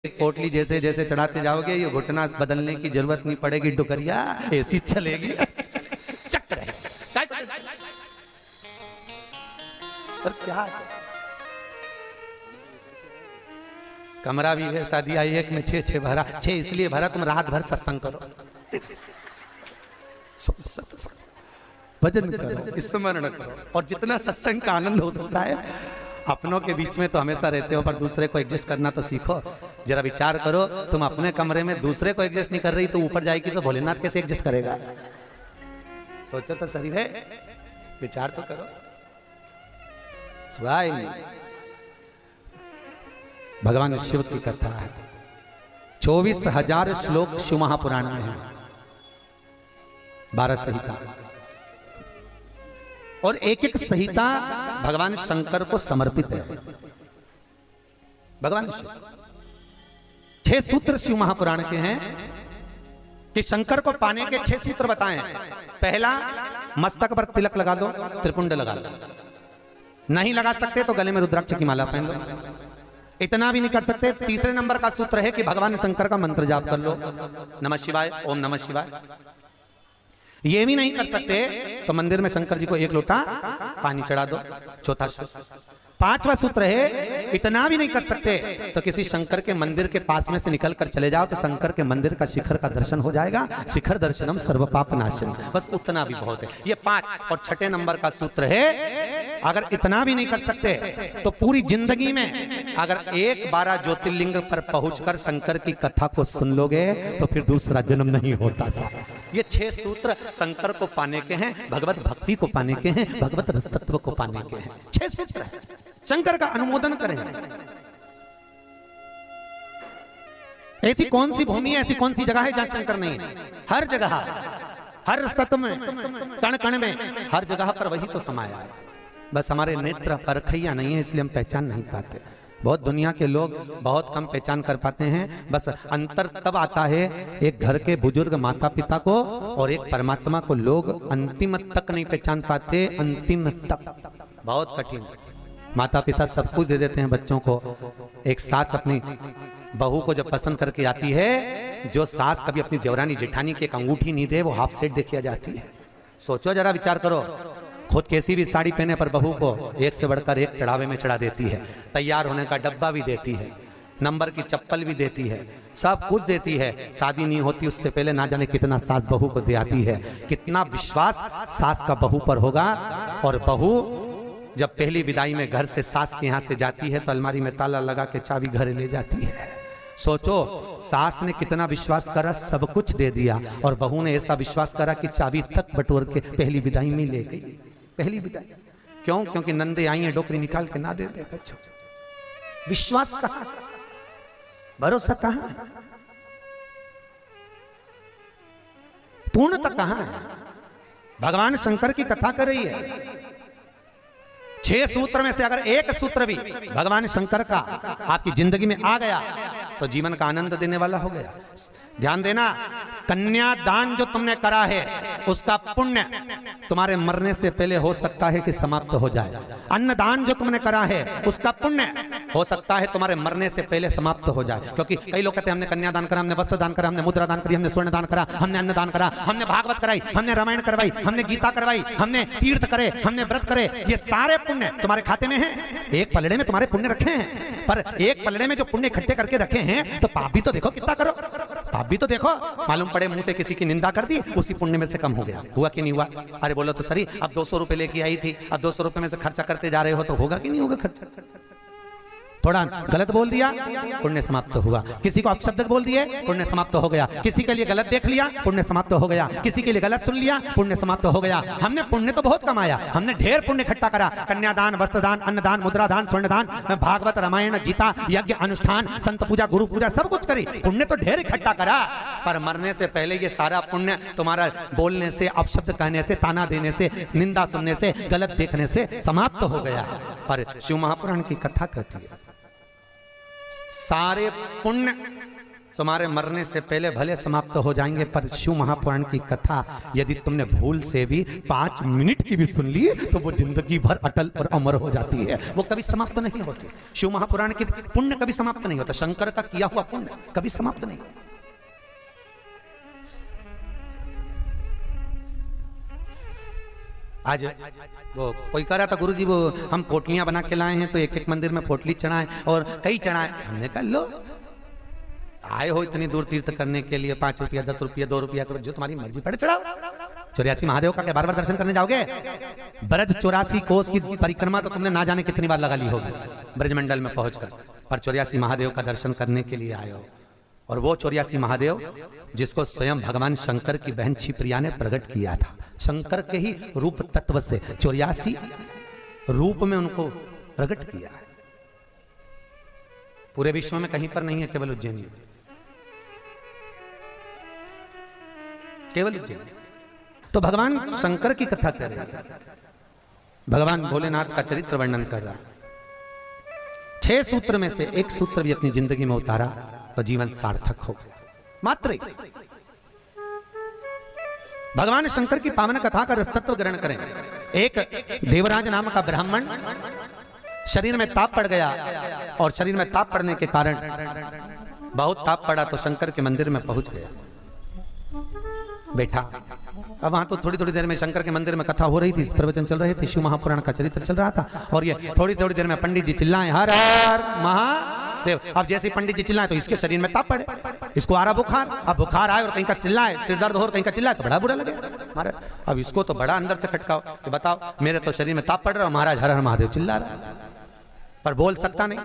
पोटली जैसे जैसे चढ़ाते जाओगे ये घुटना बदलने की जरूरत नहीं पड़ेगी, डुकरिया ऐसी चलेगी। चक रहे पर क्या कमरा भी है, शादी आई एक में 6 भरा, 6 इसलिए भरा तुम रात भर सत्संग करो, भजन करो, स्मरण करो, और जितना सत्संग का आनंद हो सकता है। अपनों के बीच में तो हमेशा रहते हो, पर दूसरे को एडजस्ट करना तो सीखो। जरा विचार करो, तुम अपने कमरे में दूसरे को एडजस्ट नहीं कर रही तो ऊपर जाएगी तो भोलेनाथ कैसे एडजस्ट करेगा? सोचो तो सही है, विचार तो करो। भगवान शिव की कथा है, 24,000 श्लोक शिव महापुराण में है, 12 संहिता, और एक एक संहिता भगवान शंकर को समर्पित है। भगवान शिव 6 सूत्र शिव महापुराण के हैं कि शंकर को पाने के 6 सूत्र बताएं। पहला, मस्तक पर तिलक लगा दो, त्रिपुंड लगा दो, नहीं लगा सकते तो गले में रुद्राक्ष की माला पहन लो। इतना भी नहीं कर सकते, तीसरे नंबर का सूत्र है कि भगवान शंकर का मंत्र जाप कर लो, नमः शिवाय, ओम नमः शिवाय। ये भी नहीं कर सकते तो मंदिर में शंकर जी को 1 लोटा पानी चढ़ा दो, चौथा सूत्र। 5वां सूत्र है, इतना भी नहीं कर सकते तो किसी शंकर के मंदिर के पास में से निकल कर चले जाओ तो शंकर के मंदिर का शिखर का दर्शन हो जाएगा, शिखर दर्शनम सर्व पाप नाशन। बस उतना भी बहुत है। ये 5 और 6 नंबर का सूत्र है, अगर इतना भी नहीं कर सकते तो पूरी जिंदगी में अगर 12 ज्योतिर्लिंग पर पहुंचकर शंकर की कथा को सुन लोगे तो फिर दूसरा जन्म नहीं होता। ये 6 सूत्र शंकर को पाने के हैं, भगवत भक्ति को पाने के हैं, भगवत रस तत्व को पाने के हैं। 6 सूत्र है, शंकर का अनुमोदन करें। ऐसी कौन सी भूमि है, ऐसी कौन सी जगह है जहां शंकर नहीं है? हर जगह, हर तत्व में, कण कण में, हर जगह पर वही तो समाया है। बस हमारे नेत्र परखैया नहीं है, इसलिए हम पहचान नहीं पाते। बहुत दुनिया के लोग बहुत कम पहचान कर पाते हैं। बस अंतर तब आता है एक घर के बुजुर्ग माता पिता को और एक परमात्मा को लोग अंतिम तक नहीं पहचान पाते। अंतिम तक बहुत कठिन। माता पिता सब कुछ दे देते हैं बच्चों को। एक सास अपनी बहू को जब पसंद करके आती है, जो सास कभी अपनी देवरानी जेठानी की एक अंगूठी नहीं दे, वो हाफ सेट दे के जाती है। सोचो जरा, विचार करो। खुद कैसी भी साड़ी पहने पर बहू को एक से बढ़कर एक चढ़ावे में चढ़ा देती है, तैयार होने का डब्बा भी देती है, नंबर की चप्पल भी देती है, सब कुछ देती है। शादी नहीं होती उससे पहले ना जाने कितना सास बहू को दे आती है। कितना विश्वास सास का बहू पर होगा। और बहू जब पहली विदाई में घर से सास के यहाँ से जाती है तो अलमारी में ताला लगा के चाबी घर ले जाती है। सोचो, सास ने कितना विश्वास करा, सब कुछ दे दिया, और बहू ने ऐसा विश्वास करा कि चाबी तक बटोर के पहली विदाई में ले गई। पहली विदाई क्यों? क्योंकि नंदे आई है, डोकरी निकाल के ना दे दे बच्चों। विश्वास कहाँ, भरोसा कहाँ, पूर्णता कहाँ है? भगवान शंकर की कथा कर रही है। 6 सूत्र में से अगर एक सूत्र भी भगवान शंकर का आपकी जिंदगी में आ गया तो जीवन का आनंद देने वाला हो गया। ध्यान देना, कन्यादान जो तुमने करा है उसका पुण्य तुम्हारे मरने से पहले हो सकता है कि समाप्त हो जाए। अन्नदान जो तुमने करा है उसका पुण्य हो सकता है तुम्हारे मरने से पहले समाप्त हो जाए। क्योंकि कई लोग कहते हैं हमने कन्यादान करा, हमने वस्त्र दान करा, हमने मुद्रा दान करी, हमने स्वर्ण दान करा, हमने अन्नदान करा, हमने भागवत कराई, हमने रामायण करवाई, हमने गीता करवाई, हमने तीर्थ करे, हमने व्रत करे। ये सारे पुण्य तुम्हारे खाते में हैं, एक पलड़े में तुम्हारे पुण्य रखे हैं। पर एक पलड़े में जो पुण्य इकट्ठे करके रखे हैं तो पाप भी तो देखो कितना करो, पाप भी तो देखो। मालूम पड़े मुंह से किसी की निंदा कर दी, उसी पुण्य में से कम हो गया। हुआ कि नहीं हुआ? अरे बोलो तो सही, अब 200 रुपए लेके आई थी, अब 200 रुपए में से खर्चा करते जा रहे हो तो होगा कि नहीं होगा खर्चा? थोड़ा गलत बोल दिया, पुण्य समाप्त हुआ। किसी को अपशब्द बोल दिए, पुण्य समाप्त हो गया। किसी के लिए गलत देख लिया, पुण्य समाप्त हो गया। किसी के लिए गलत सुन लिया, पुण्य समाप्त हो गया। हमने पुण्य तो बहुत कमाया, हमने ढेर पुण्य इकट्ठा करा। कन्यादान, वस्त्रदान, अन्नदान, मुद्रादान, स्वर्णदान, भागवत, रामायण, गीता, यज्ञ, अनुष्ठान, संत पूजा, गुरु पूजा, सब कुछ करी, पुण्य तो ढेर इकट्ठा करा। पर मरने से पहले ये सारा पुण्य तुम्हारा बोलने से, अपशब्द कहने से, ताना देने से, निंदा सुनने से, गलत देखने से समाप्त हो गया। पर शिव महापुराण की कथा कहती है सारे पुण्य तुम्हारे मरने से पहले भले समाप्त हो जाएंगे, पर शिव महापुराण की कथा यदि तुमने भूल से भी 5 मिनट की भी सुन ली तो वो जिंदगी भर अटल और अमर हो जाती है, वो कभी समाप्त नहीं होती। शिव महापुराण की पुण्य कभी समाप्त नहीं होता, शंकर का किया हुआ पुण्य कभी समाप्त नहीं होता। आज वो कोई कह रहा था गुरुजी वो हम पोटलियां बना के लाए हैं तो एक एक मंदिर में पोटली चढ़ाएं और कई चढ़ाएं। हमने कहा लो आए हो इतनी दूर तीर्थ करने के लिए, 5 रुपया 10 रुपया 2 रुपया करो, जो तुम्हारी मर्जी पड़े चढ़ाओ। 84 महादेव का क्या बार बार दर्शन करने जाओगे? ब्रज 84 कोस की परिक्रमा तो तुमने ना जाने कितनी बार लगा ली होगी ब्रजमंडल में पहुंचकर, पर 84 महादेव का दर्शन करने के लिए आए हो। और वो 84 महादेव जिसको स्वयं भगवान शंकर की बहन शिवप्रिया ने प्रकट किया था, शंकर के ही रूप तत्व से 84 रूप में उनको प्रकट किया है। पूरे विश्व में कहीं पर नहीं है, केवल उज्जैन में, केवल उज्जैन। तो भगवान शंकर की कथा कर रहे हैं, भगवान भोलेनाथ का चरित्र वर्णन कर रहा है। 6 सूत्र में से एक सूत्र भी अपनी जिंदगी में उतारा तो जीवन सार्थक हो गया। मात्र भगवान शंकर की पावन कथा का रसतत्व ग्रहण करें। एक देवराज नाम का ब्राह्मण शरीर में ताप पड़ गया और शरीर में ताप पड़ने के कारण बहुत ताप पड़ा तो शंकर के मंदिर में पहुंच गया, बैठा। अब वहां तो थोड़ी थोड़ी देर में शंकर के मंदिर में कथा हो रही थी, प्रवचन चल रहे थे, शिव महापुराण का चरित्र चल रहा था। और ये थोड़ी थोड़ी देर में पंडित जी चिल्लाए हर हर महादेव। अब जैसे पंडित जी चिल्लाए तो इसके शरीर में ताप पड़े, इसको आ रहा बुखार। अब बुखार आए और कहीं का चिल्लाए, सिर दर्द हो, कहीं का चिल्लाए तो बड़ा बुरा लगे महाराज। अब इसको तो बड़ा अंदर से खटकाओ कि बताओ मेरे तो शरीर में ताप पड़ रहा है, महाराज हर हर महादेव चिल्ला रहा है, पर बोल सकता नहीं।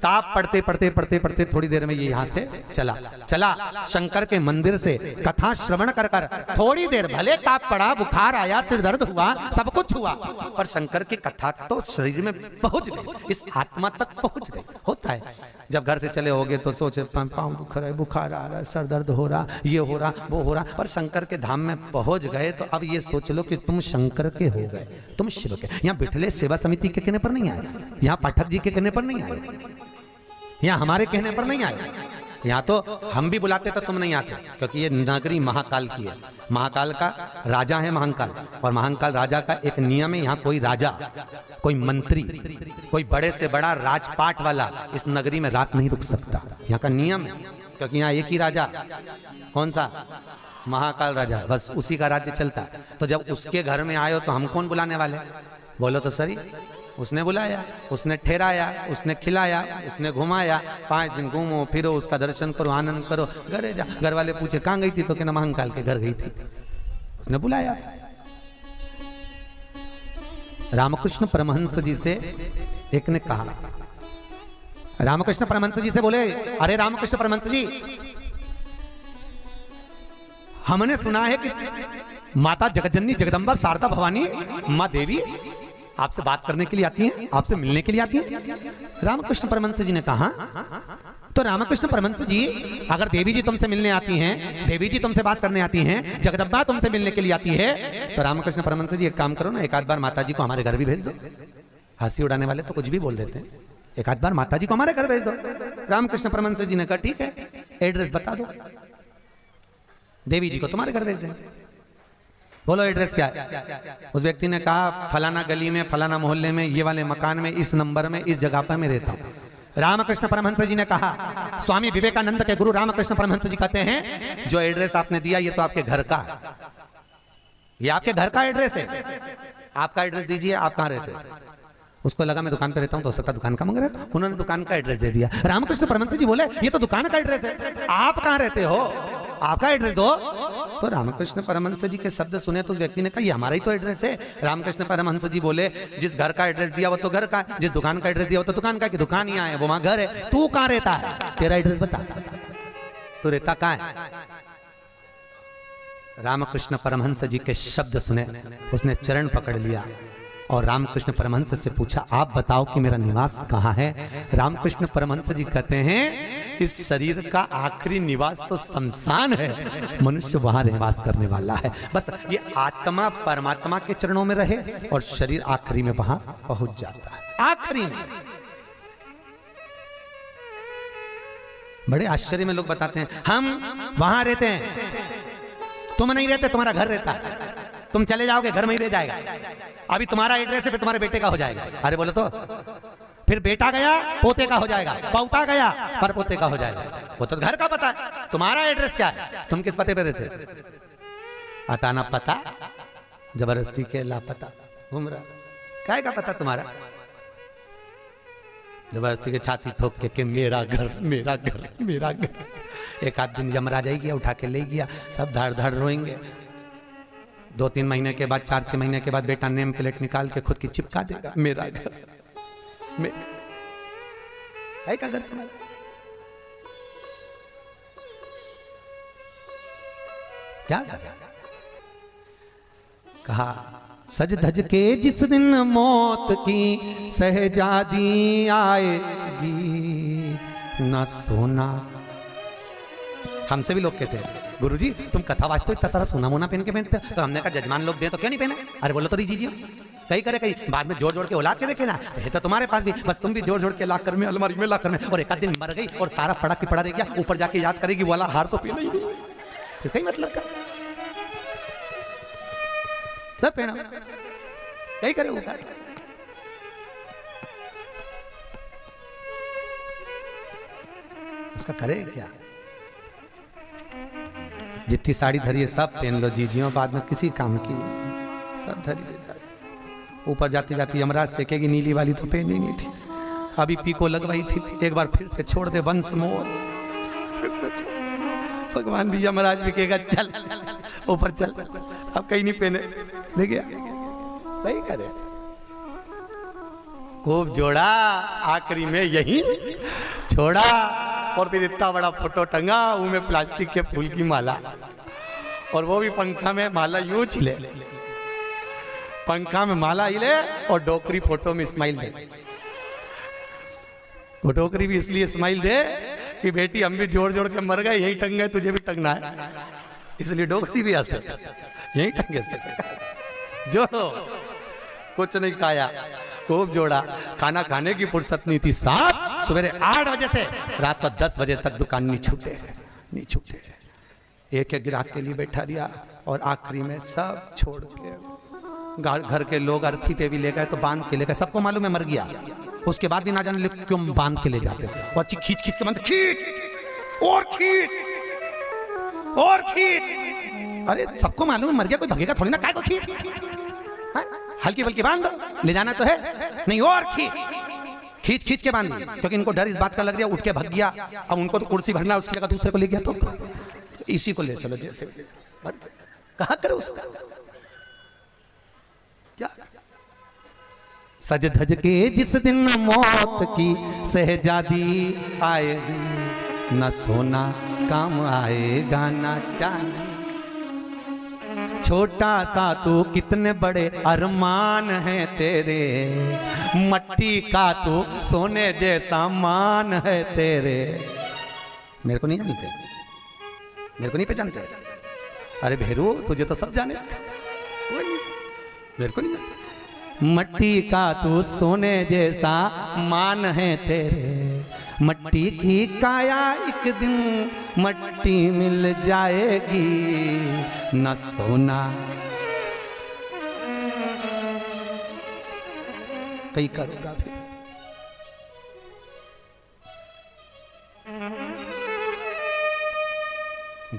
ताप पढ़ते पढ़ते पढ़ते पढ़ते थोड़ी देर में ये यहां से चला शंकर के मंदिर से कथा श्रवण कर कर थोड़ी देर भले ताप पड़ा, बुखार आया, सिर दर्द हुआ, सब कुछ हुआ, पर शंकर की कथा तो शरीर में पहुंच गई, इस आत्मा तक पहुंच गई। होता है जब घर से चले होगे तो सोचे पाँव दुख रहा है, बुखार आ रहा है, सर दर्द हो रहा, ये हो रहा, वो हो रहा, पर शंकर के धाम में पहुंच गए तो अब ये सोच लो कि तुम शंकर के हो गए, तुम शिव के। यहाँ बिठले सेवा समिति के कहने पर नहीं आए, यहाँ पाठक जी के कहने पर नहीं आए, यहाँ हमारे कहने पर नहीं आए, यहाँ तो हम भी बुलाते तो तुम नहीं आते, क्योंकि ये नगरी महाकाल की है। महाकाल का राजा है महाकाल, और महाकाल राजा का एक नियम है, यहाँ कोई राजा, कोई मंत्री, कोई बड़े से बड़ा राजपाट वाला इस नगरी में रात नहीं रुक सकता, यहाँ का नियम है। क्योंकि यहाँ एक ही राजा, कौन सा? महाकाल राजा, बस उसी का राज्य चलता है। तो जब उसके घर में आए हो तो हम कौन बुलाने वाले? बोलो तो सही। उसने बुलाया, उसने ठहराया, उसने खिलाया, उसने घुमाया, 5 दिन घूमो फिरो, उसका दर्शन करो, आनंद करो, घरे जा। घर वाले पूछे कहाँ गई थी तो कहना महाकाल के घर गई थी, उसने बुलाया। रामकृष्ण परमहंस जी से एक ने कहा, रामकृष्ण परमहंस जी से बोले, अरे रामकृष्ण परमहंस जी, हमने सुना है कि माता जगज्जननी जगदम्बा शारदा भवानी माँ देवी आपसे बात करने के लिए आती हैं, आपसे मिलने के लिए आती हैं। रामकृष्ण परमहंस जी ने कहा, तो रामकृष्ण परमहंस जी, अगर देवी जी तुमसे मिलने आती हैं, देवी जी तुमसे बात करने आती हैं, जगदम्बा तुमसे मिलने के लिए आती है, तो रामकृष्ण परमहंस जी एक काम करो ना, एक आध बार माता जी को हमारे घर भी भेज दो। हंसी उड़ाने वाले तो कुछ भी बोल देते हैं, एक आध बार माता जी को हमारे घर भेज दो। रामकृष्ण परमहंस जी ने कहा ठीक है, एड्रेस बता दो, देवी जी को तुम्हारे घर भेज दें। बोलो एड्रेस क्या है? उस व्यक्ति ने कहा फलाना गली में, फलाना मोहल्ले में, ये वाले मकान में, इस नंबर में, इस जगह पर मैं रहता हूँ। रामकृष्ण परमहंस जी ने कहा, स्वामी विवेकानंद के गुरु रामकृष्ण परमहंस जी कहते हैं, जो एड्रेस आपने दिया ये तो आपके घर का, ये आपके घर का एड्रेस है, आपका एड्रेस दीजिए, आप कहाँ रहते हैं? उसको लगा मैं दुकान पे रहता हूँ तो हो सकता दुकान का मांग रहा है, उन्होंने दुकान का एड्रेस दे दिया। रामकृष्ण परमहंस जी बोले ये तो दुकान का एड्रेस है, आप कहाँ रहते हो, आपका एड्रेस दो। तो रामकृष्ण परमहंस जी के शब्द सुने तो उस व्यक्ति ने कहा ये हमारा ही तो एड्रेस है। रामकृष्ण परमहंस जी बोले जिस घर का एड्रेस दिया वो तो घर का, जिस दुकान का एड्रेस दिया वो तो दुकान का, कि दुकान यहाँ है वो वहां घर है, तू कहाँ रहता है, तेरा एड्रेस बता, तू रहता कहाँ है? रामकृष्ण परमहंस जी के शब्द सुने, उसने चरण पकड़ लिया और रामकृष्ण परमहंस से पूछा आप बताओ कि मेरा निवास कहाँ है? रामकृष्ण परमहंस जी कहते हैं इस शरीर का आखिरी निवास तो शमशान है, मनुष्य वहां निवास करने वाला है। बस ये आत्मा परमात्मा के चरणों में रहे और शरीर आखिरी में वहां पहुंच जाता है, आखिरी में। बड़े आश्चर्य में लोग बताते हैं हम वहां रहते हैं, तुम नहीं रहते, तुम्हारा घर रहता है, तुम चले जाओगे घर में ही रह जाएगा, अभी तुम्हारा एड्रेस है फिर तुम्हारे बेटे का हो जाएगा। अरे बोलो तो फिर बेटा गया पोते का हो जाएगा, पौता गया पर पोते का हो जाएगा। वो तो घर का पता है, तुम्हारा एड्रेस क्या है, तुम किस पते पे रहते? अताना पता जबरदस्ती के लापता घूम रहा, क्या का पता तुम्हारा? जबरदस्ती के छाती ठोक के मेरा घर मेरा घर मेरा घर। एक आध दिन यमराज आई गया, उठा के ले गया, सब धड़ धड़ रोएंगे। 2-3 महीने के बाद 4-6 महीने के बाद बेटा नेम प्लेट निकाल के खुद की चिपका देगा, मेरा घर है का घर तुम्हारा? क्या कहा? सज धज के जिस दिन मौत की सहजादी आएगी, न सोना। हमसे भी लोग कहते हैं गुरुजी तुम कथा वाचते हो इतना सारा सोना मोना पहन के पहनते हो, तो हमने कहा जजमान लोग दे तो क्यों नहीं पहने? अरे बोलो तो दीजिए, कहीं करे कहीं बाद में जोड़ जोड़ के औलाद के देखे ना, है तो तुम्हारे पास भी, बस तुम भी जोड़ जोड़ के लाकर में अलमारी में लाकर में, और एक आध दिन मर गई और सारा पड़ा की पड़ा रह गया, ऊपर जाके याद करेगी वाला हार तो पहना ही नहीं, तो कहीं मतलब का सब पहना कहीं करे ऊपर। उसका करे क्या? जितनी साड़ी धरी है सब पहन लो जीजियों, बाद में किसी काम की नहीं, सब धरी ले जाए। ऊपर जाती जाती यमराज सेकेगी, नीली वाली तो पहनी नहीं थी, अभी पीको लगवाई थी, एक बार फिर से छोड़ दे वंश मोर, फिर से भगवान भी यमराज भी कहेगा चल ऊपर चल, अब कहीं नहीं पहने, ले गया वही करे। खूब जोड़ा, आखिरी में यही छोड़ा, और फिर इतना बड़ा फोटो टंगा, उनमें प्लास्टिक के फूल की माला, और वो भी पंखा में माला यूं चले, पंखा में माला हिले और डोकरी फोटो में स्माइल दे। वो डोकरी भी इसलिए स्माइल दे कि बेटी हम भी जोड़ जोड़ के मर गए, यही टंग गए, तुझे भी टंगना है, इसलिए डोकरी भी ऐसे यही टंगे से जोड़ो। कुछ नहीं खाया, खूब जोड़ा, खाना खाने की फुर्सत नहीं थी, साथ सवेरे 8 बजे से रात को 10 बजे तक दुकान नहीं छूटे, एक एक ग्राहक के लिए बैठा रिया, और आखिरी में सब छोड़ के घर के लोग अर्थी पे भी ले गए, तो बांध के ले गए, सबको मालूम है मर गया, उसके बाद भी ना जाने क्यों बांध के ले जाते, और खींच खींच के बांध, खींच और खींच और खींच, अरे सबको मालूम है मर गया, कोई भगेगा थोड़ी ना, काय को खींच, हल्की बल्कि बांध दो, ले जाना तो है नहीं, और खींच खींच के बांध, क्योंकि इनको डर इस बात का लग गया, उठ के भाग गया, अब उनको तो कुर्सी भरना, उसकी जगह दूसरे को ले गया, तो इसी को ले चलो, जैसे कहा करो उसका क्या। सज धज के जिस दिन मौत की सहजादी आएगी, न सोना काम आएगा न चांदी, छोटा सा तू कितने बड़े अरमान है तेरे, मट्टी का तू सोने जैसा मान है तेरे। मेरे को नहीं जानते, मेरे को नहीं पहचानते? अरे भेरू तुझे तो सब जाने, कोई नहीं, मेरे को नहीं जानते। मट्टी का तू सोने जैसा मान है तेरे, मट्टी की काया एक दिन मट्टी मिल जाएगी, न सोना कहीं करोगा फिर।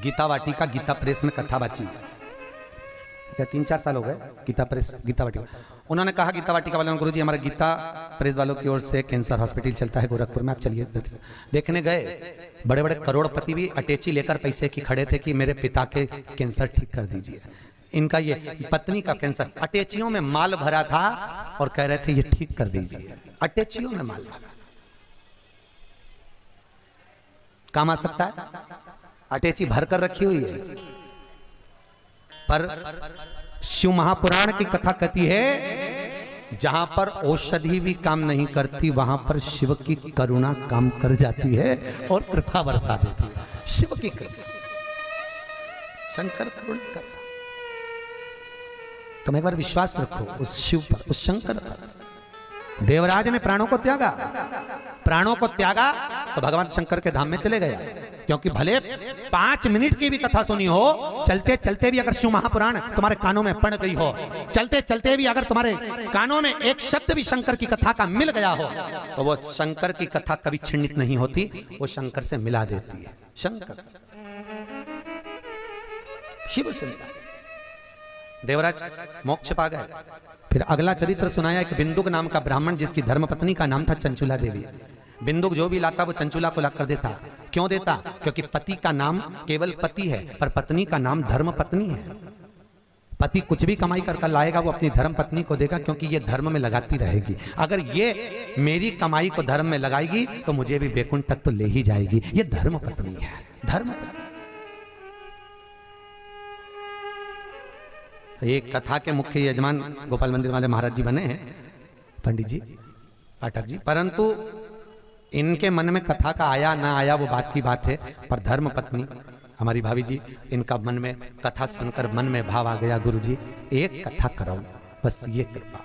गीता वाटिका गीता प्रेस में कथा बाची, क्या 3-4 साल हो गए, गीता प्रेस गीता वाटिका। उन्होंने कहा गीता वाटिका वालों, गुरुजी हमारा गीता प्रेस वालों की ओर से कैंसर हॉस्पिटल चलता है गोरखपुर में, आप चलिए देखने गए। बड़े बड़े करोड़पति भी अटैची लेकर पैसे की खड़े थे कि मेरे पिता के कैंसर ठीक कर दीजिए। इनका ये पत्नी का कैंसर, अटैचियों में माल भरा था और कह रहे थे ये ठीक कर दीजिए, अटैचियों में माल भरा। काम आ सकता है, अटैची भर कर रखी हुई है, पर शिव महापुराण की कथा कहती है जहां पर औषधि भी काम नहीं करती वहां पर शिव की करुणा काम कर जाती है और कृपा बरसा देती है। शिव की कृपा, शंकर करुणा करता। तुम एक बार विश्वास रखो उस शिव पर, उस शंकर पर। देवराज ने प्राणों को त्यागा, प्राणों को त्यागा तो भगवान शंकर के धाम में चले गया। क्योंकि भले 5 मिनट की भी कथा सुनी हो, चलते चलते भी अगर शिव महापुराण तुम्हारे कानों में पड़ गई हो, चलते चलते भी अगर तुम्हारे कानों में एक शब्द भी शंकर की कथा का मिल गया हो, तो वो शंकर की कथा कभी छिन्नित नहीं होती, वो शंकर से मिला देती है। शंकर से, शिव से मिला। देवराज मोक्ष पा गए। फिर अगला चरित्र सुनाया एक बिंदुक नाम का ब्राह्मण, जिसकी धर्मपत्नी का नाम था चंचुला देवी। बिंदुक जो भी लाता वो चंचुला को लाकर देता। क्यों देता? क्योंकि पति का नाम केवल पति है, पर पत्नी का नाम धर्म पत्नी है। पति कुछ भी कमाई कर लाएगा वो अपनी धर्म पत्नी को देगा, क्योंकि ये धर्म में लगाती रहेगी। अगर ये मेरी कमाई को धर्म में लगाएगी तो मुझे भी वैकुंठ तक तो ले ही जाएगी। ये धर्म पत्नी है, धर्म पत्नी। एक कथा के मुख्य यजमान गोपाल मंदिर वाले महाराज जी बने हैं, पंडित जी, पाठक जी, परंतु इनके मन में कथा का आया ना आया वो बात की बात है। पर धर्म पत्नी हमारी भाभी जी, इनका मन में कथा सुनकर मन में भाव आ गया, गुरु जी एक कथा कराओ, बस ये कृपा।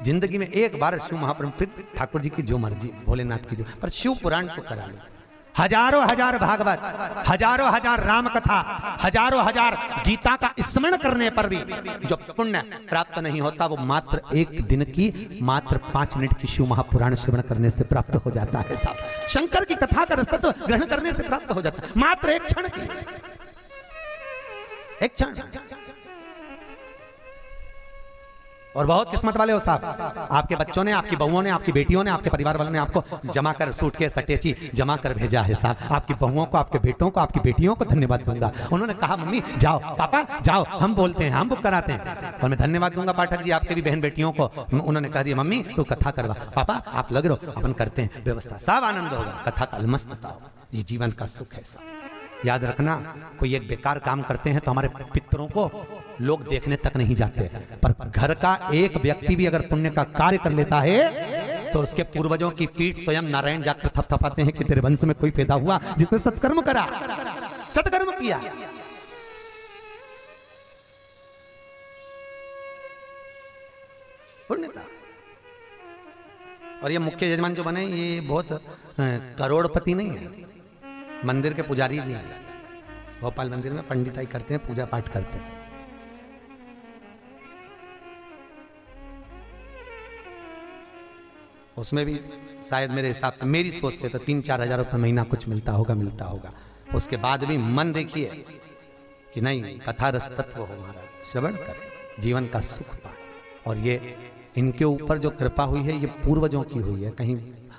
जिंदगी में एक बार शिव महापुराण, फिर ठाकुर जी की जो मर्जी, भोलेनाथ की जो, पर शिव पुराण तो करा लो। हजारों हजार भागवत, हजारों हजार राम कथा, हजारों हजार गीता का स्मरण करने पर भी जो पुण्य प्राप्त नहीं होता, वो मात्र एक दिन की, मात्र 5 मिनट की शिव महापुराण श्रवण करने से प्राप्त हो जाता है। साहब शंकर की कथा का रसतत्व ग्रहण करने से प्राप्त हो जाता है, मात्र एक क्षण की, एक क्षण। और बहुत किस्मत वाले हो साहब, आपके बच्चों ने, आपकी बहुओं ने, आपकी बेटियों ने, आपके परिवार वालों ने आपको जमा कर सूटकेस अटैची जमा कर भेजा है साहब। आपकी बहुओं को, आपके बेटों को, आपकी बेटियों को धन्यवाद दूंगा। उन्होंने कहा मम्मी जाओ, पापा जाओ, हम बोलते हैं, हम बुक कराते हैं। और मैं धन्यवाद दूंगा पाठक जी आपके भी बहन बेटियों को। उन्होंने कह दिया मम्मी तू कथा करवा, पापा आप लग रहो, अपन करते हैं व्यवस्था, सब आनंद होगा। कथा का अलमस्त, ये जीवन का सुख है साहब। याद रखना, कोई एक बेकार काम करते हैं तो हमारे पितरों को लोग देखने तक नहीं जाते, पर घर का एक व्यक्ति भी अगर पुण्य का कार्य कर लेता है तो उसके पूर्वजों की पीठ स्वयं नारायण जाकर थपथपाते हैं कि तेरे वंश में कोई पैदा हुआ जिसने सत्कर्म करा, सत्कर्म किया। पुण्यता। और ये मुख्य यजमान जो बने, ये बहुत करोड़पति नहीं है, मंदिर के पुजारी जी हैं। भोपाल मंदिर में पंडिताई करते हैं, पूजा पाठ करते हैं। उसमें भी शायद मेरे हिसाब से, मेरी सोच से तो 3-4 हजार रुपये महीना कुछ मिलता होगा। उसके बाद भी मन देखिए कि नहीं, कथा रस तत्व हो महाराज, श्रवण करें, जीवन का सुख पाए। और ये इनके ऊपर जो कृपा हुई है, ये पूर्वजों की हुई है कहीं।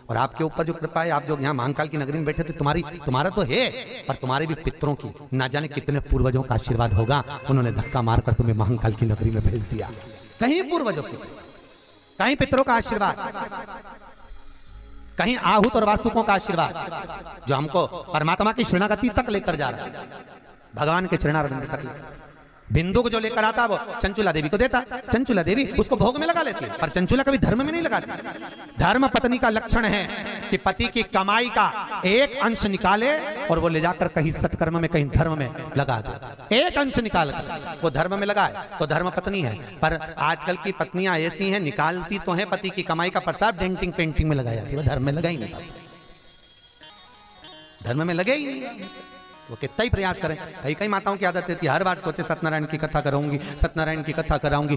और आपके ऊपर जो कृपा है, आप जो यहाँ महाकाल की नगरी में बैठे थे, तुम्हारा तो है, पर तुम्हारे भी पितरों की ना जाने कितने पूर्वजों का आशीर्वाद होगा। उन्होंने धक्का मारकर तुम्हें महाकाल की नगरी में भेज दिया। कहीं पूर्वजों की, कहीं पितरों का आशीर्वाद, कहीं आहूत और वासुकों का आशीर्वाद, जो हमको परमात्मा की शरणागति तक लेकर जा रहा है, भगवान के चरणारविंद तक लेकर। बिंदु को जो लेकर आता वो चंचुला देवी को देता, चंचुला देवी उसको भोग में लगा लेती है, पर चंचुला कभी धर्म में नहीं लगाती। धर्म पत्नी का लक्षण है कि पति की कमाई का एक अंश निकाले और वो ले जाकर कहीं सत्कर्म में, कहीं धर्म में लगा दे। एक अंश निकाल कर वो धर्म में लगाए तो धर्म पत्नी है। पर आजकल की पत्नियां ऐसी हैं, निकालती तो है पति की कमाई का, प्रसाद डेंटिंग पेंटिंग में लगाया, वो धर्म में लगा ही नहीं, धर्म में लगे ही नहीं। वो कितना ही प्रयास करें। कई माताओं की आदत रहती है, हर बार सोचे सत्यनारायण की कथा कराऊंगी, सत्यनारायण की कथा कराऊंगी,